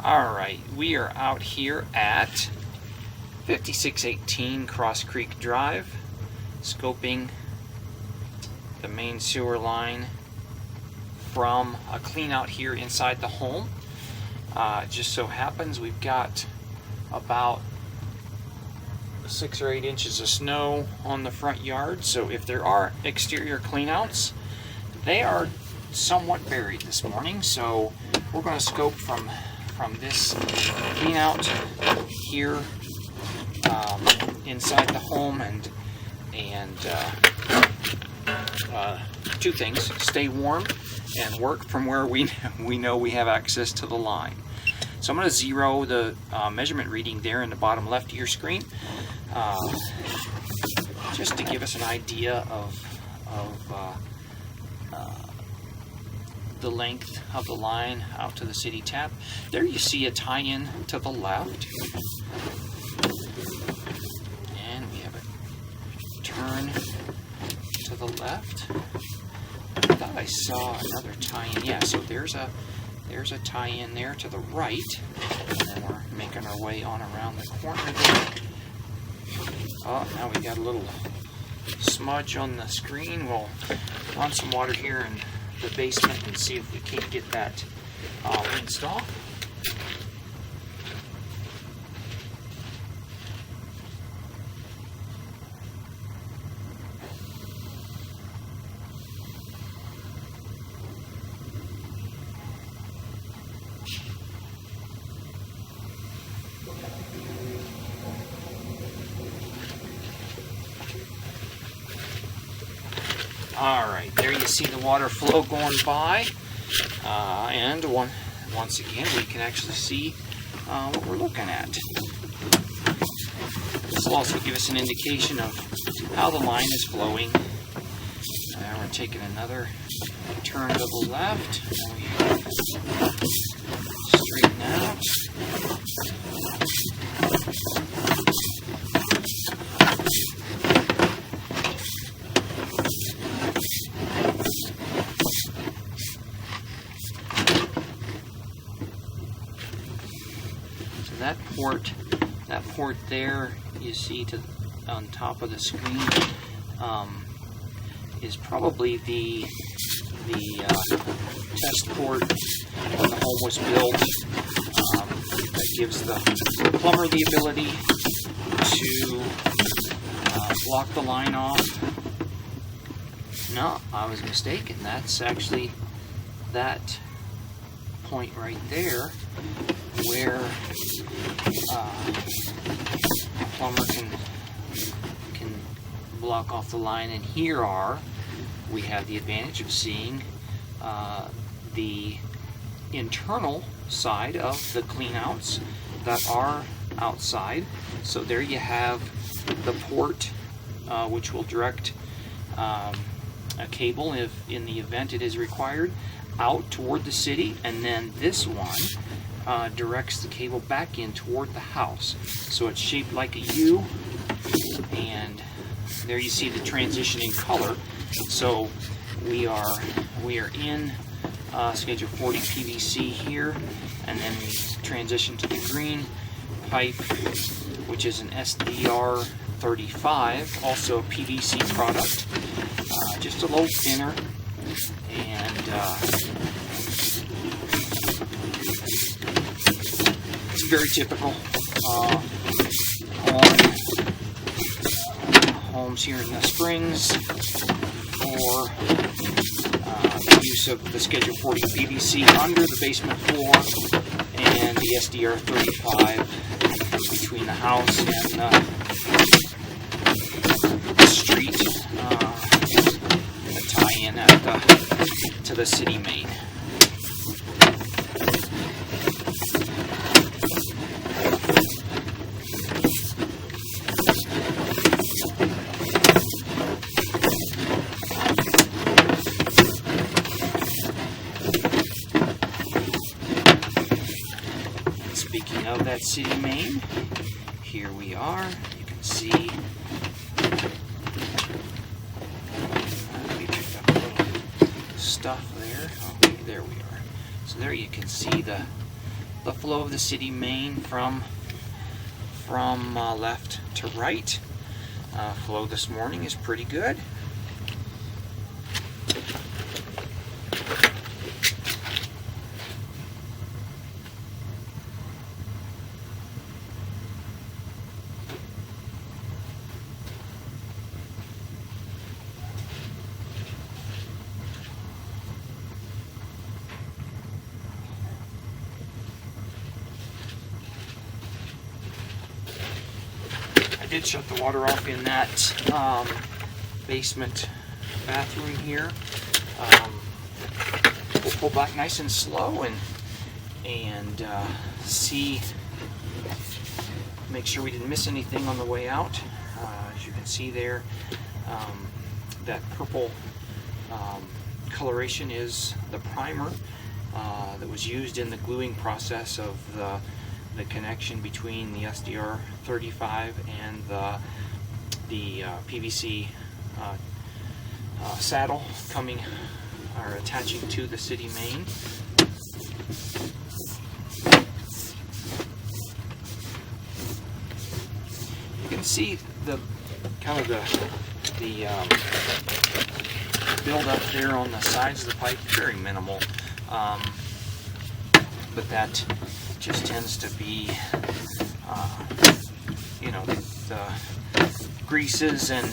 Alright, we are out here at 5618 Cross Creek Drive, scoping the main sewer line from a clean out here inside the home. Just so happens we've got about 6 or 8 inches of snow on the front yard, so if there are exterior cleanouts, they are somewhat buried this morning. So we're going to scope from this clean out here inside the home, and two things: stay warm and work from where we know we have access to the line. So I'm going to zero the measurement reading there in the bottom left of your screen, just to give us an idea of the length of the line out to the city tap. There you see a tie-in to the left, and we have a turn to the left. I thought I saw another tie-in. Yeah, so there's a tie-in there to the right, and then we're making our way on around the corner there. Oh, now we got a little smudge on the screen. We'll run some water here in the basement and see if we can't get that rinsed off. Alright, there you see the water flow going by, and once again we can actually see what we're looking at. This will also give us an indication of how the line is flowing. Now we're taking another turn to the left, and we straighten out. That port there you see on top of the screen is probably the test port when the home was built. That gives the plumber the ability to block the line off. No, I was mistaken. That's actually that point right there where a plumber can block off the line. And here we have the advantage of seeing the internal side of the cleanouts that are outside. So there you have the port, which will direct a cable, if in the event it is required, out toward the city, and then this one directs the cable back in toward the house. So it's shaped like a U, and there you see the transition in color. So we are in schedule 40 PVC here, and then we transition to the green pipe, which is an SDR 35, also a PVC product, just a little thinner, and it's very typical on homes here in the Springs for the use of the Schedule 40 PVC under the basement floor and the SDR 35 between the house and the street, the tie-in to the city main. Speaking of that city main, here we are. You can see we picked up a little stuff there. Oh, there we are. So there you can see the the flow of the city main from left to right. Flow this morning is pretty good. I did shut the water off in that basement bathroom here. We'll pull back nice and slow and see, make sure we didn't miss anything on the way out. As you can see there, that purple coloration is the primer that was used in the gluing process of the connection between the SDR35 and the PVC saddle coming or attaching to the city main. You can see the kind of the build up there on the sides of the pipe, very minimal, but that just tends to be, you know, the greases and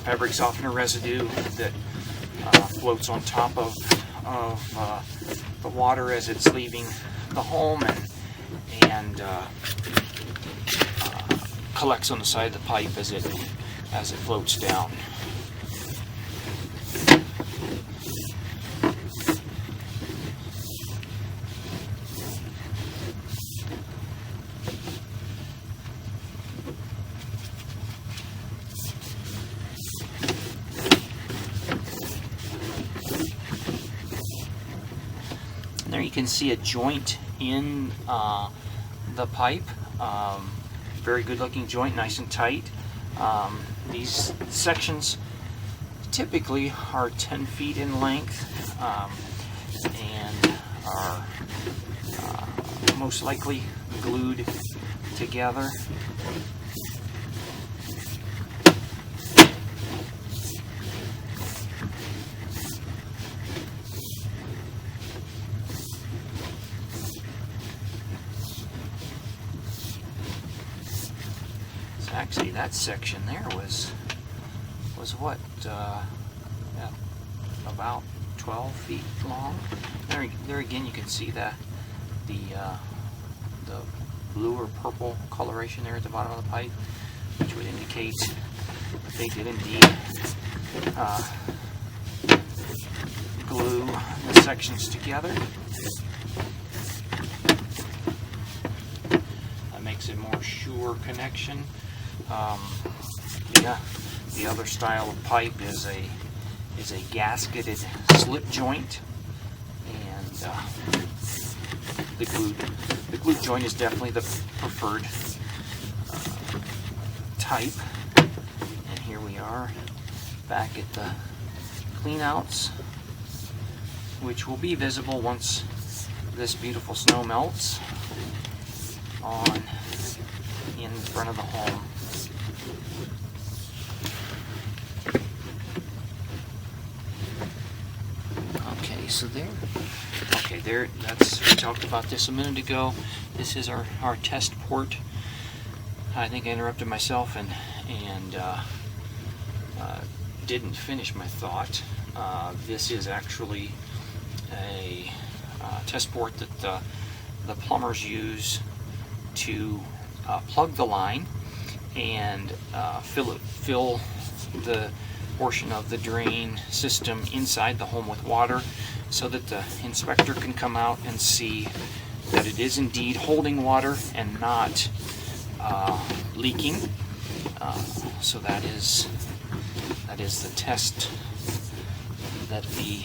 fabric softener residue that floats on top of the water as it's leaving the home and collects on the side of the pipe as it floats down. There you can see a joint in the pipe. Very good looking joint, nice and tight. These sections typically are 10 feet in length and are most likely glued together. Actually, that section there was what, yeah, about 12 feet long. There again, you can see the blue or purple coloration there at the bottom of the pipe, which would indicate that they did indeed glue the sections together. That makes a more sure connection. Yeah, the other style of pipe is a gasketed slip joint, and the glued joint is definitely the preferred type. And here we are back at the cleanouts, which will be visible once this beautiful snow melts in front of the home. So there, we talked about this a minute ago. This is our test port. I think I interrupted myself and didn't finish my thought. This is actually a test port that the plumbers use to plug the line and fill the portion of the drain system inside the home with water, so that the inspector can come out and see that it is indeed holding water and not leaking. So that is the test that the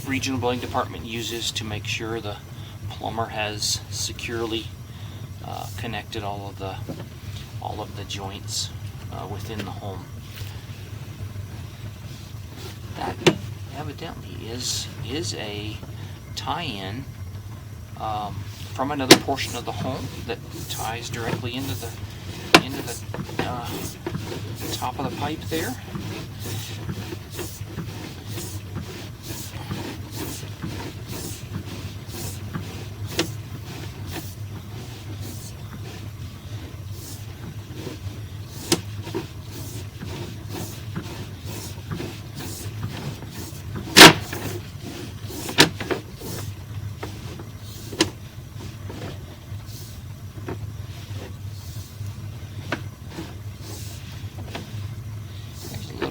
regional building department uses to make sure the plumber has securely connected all of the joints within the home. That evidently is a tie-in from another portion of the home that ties directly into the top of the pipe there.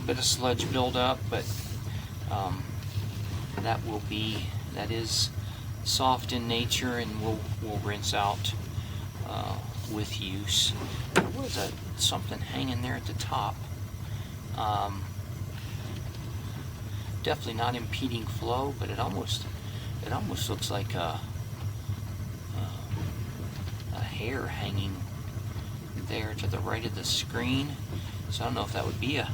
Bit of sludge buildup, but that is soft in nature, and will rinse out with use. There was something hanging there at the top. Definitely not impeding flow, but it almost looks like a hair hanging there to the right of the screen. So I don't know if that would be a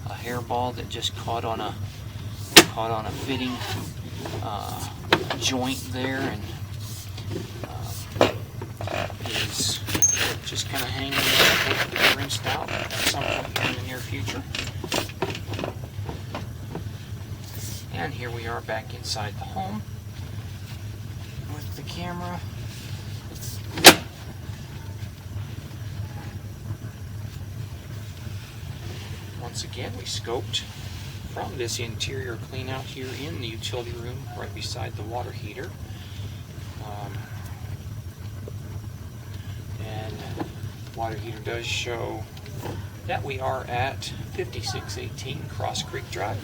hairball that just caught on a fitting joint there, and is just kind of hanging there, to be rinsed out at some point in the near future. And here we are back inside the home with the camera. Once again, we scoped from this interior clean out here in the utility room right beside the water heater. And water heater does show that we are at 5618 Cross Creek Drive.